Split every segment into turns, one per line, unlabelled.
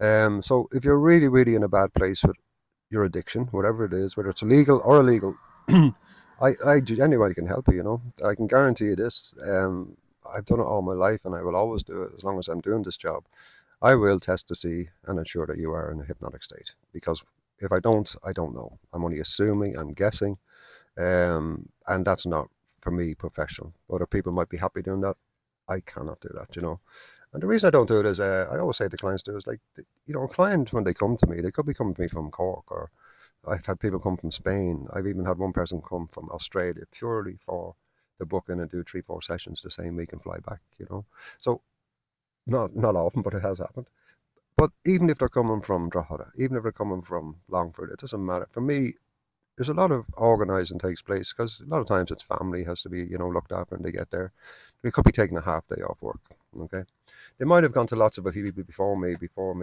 So if you're really, really in a bad place with your addiction, whatever it is, whether it's illegal or illegal, anybody can help you. I can guarantee you this. I've done it all my life, and I will always do it as long as I'm doing this job. I will test to see and ensure that you are in a hypnotic state. Because if I don't, I don't know. I'm only assuming. I'm guessing, and that's not for me professional. Other people might be happy doing that. I cannot do that. And the reason I don't do it is, I always say to clients, do is like, a client when they come to me, they could be coming to me from Cork, or I've had people come from Spain. I've even had one person come from Australia purely for the booking and do 3, 4 sessions the same week and fly back. So not often, but it has happened. But even if they're coming from Drogheda, even if they're coming from Longford, it doesn't matter. For me, there's a lot of organising takes place because a lot of times it's family has to be, looked after when they get there. They could be taking a half day off work. Okay, they might have gone to lots of people before me,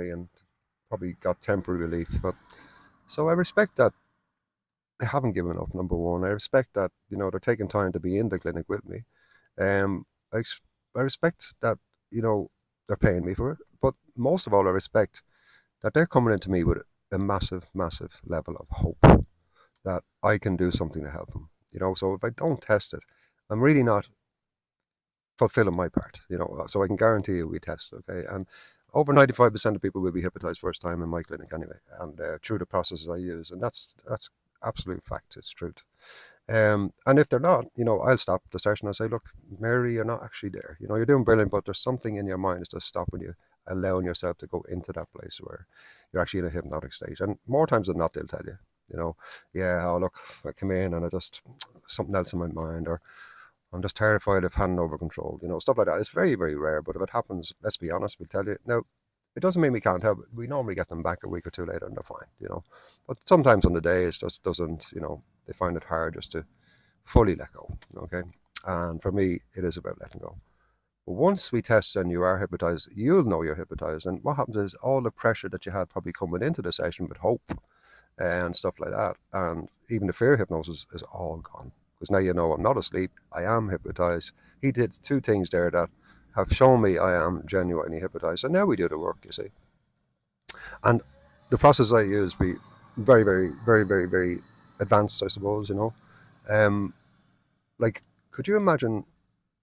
and probably got temporary relief. But so I respect that they haven't given up. Number one, I respect that they're taking time to be in the clinic with me. Um, I respect that they're paying me for it. But most of all, I respect that they're coming into me with a massive, massive level of hope that I can do something to help them. So if I don't test it, I'm really not fulfilling my part. So I can guarantee you we test, okay? And over 95% of people will be hypnotized first time in my clinic anyway, and through the processes I use, and that's absolute fact. It's truth. And if they're not, I'll stop the session and say, look, Mary, you're not actually there. You're doing brilliant, but there's something in your mind that's just stopping you, allowing yourself to go into that place where you're actually in a hypnotic state. And more times than not, they'll tell you, yeah, oh, look, I came in and I just, something else in my mind, or I'm just terrified of handing over control, stuff like that. It's very, very rare, but if it happens, let's be honest, we'll tell you. Now, it doesn't mean we can't help it. We normally get them back a week or two later and they're fine. But sometimes on the day, it just doesn't, they find it hard just to fully let go, okay? And for me, it is about letting go. But once we test and you are hypnotized, you'll know you're hypnotized. And what happens is all the pressure that you had probably coming into the session with hope and stuff like that, and even the fear of hypnosis is all gone. Because now I'm not asleep, I am hypnotized. He did 2 things there that have shown me I am genuinely hypnotized. And now we do the work, you see. And the process I use be very, very, very, very, very advanced, I suppose. Um, like, could you imagine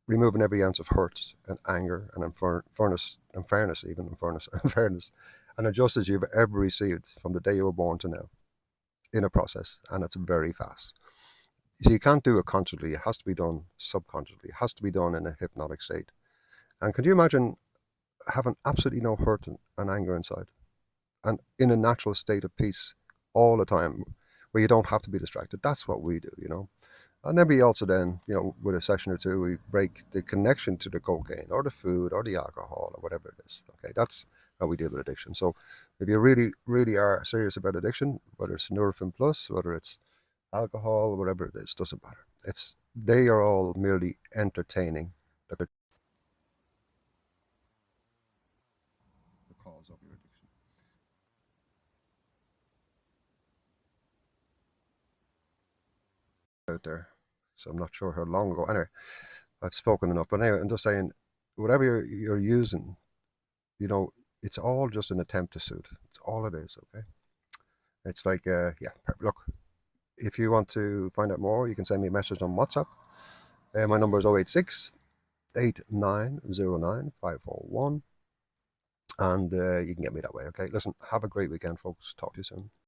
removing every ounce of hurt and anger and fairness, even and fairness, and injustice you've ever received from the day you were born to now in a process, and it's very fast. So you can't do it consciously. It has to be done subconsciously. It has to be done in a hypnotic state. And can you imagine having absolutely no hurt and anger inside, and in a natural state of peace all the time, where you don't have to be distracted? That's what we do. And maybe also then, with a session or two, we break the connection to the cocaine or the food or the alcohol or whatever it is. Okay, that's how we deal with addiction. So if you really, really are serious about addiction, whether it's Nurofen Plus, whether it's alcohol, whatever it is, doesn't matter. They are all merely entertaining the cause of your addiction out there. So I'm not sure how long ago. Anyway, I've spoken enough. But anyway, I'm just saying, whatever you're using, you know, it's all just an attempt to soothe. It's all it is. Okay. It's like, yeah. Look, if you want to find out more, you can send me a message on WhatsApp. My number is 086 8909 541, and you can get me that way. Okay. Listen, have a great weekend, folks. Talk to you soon.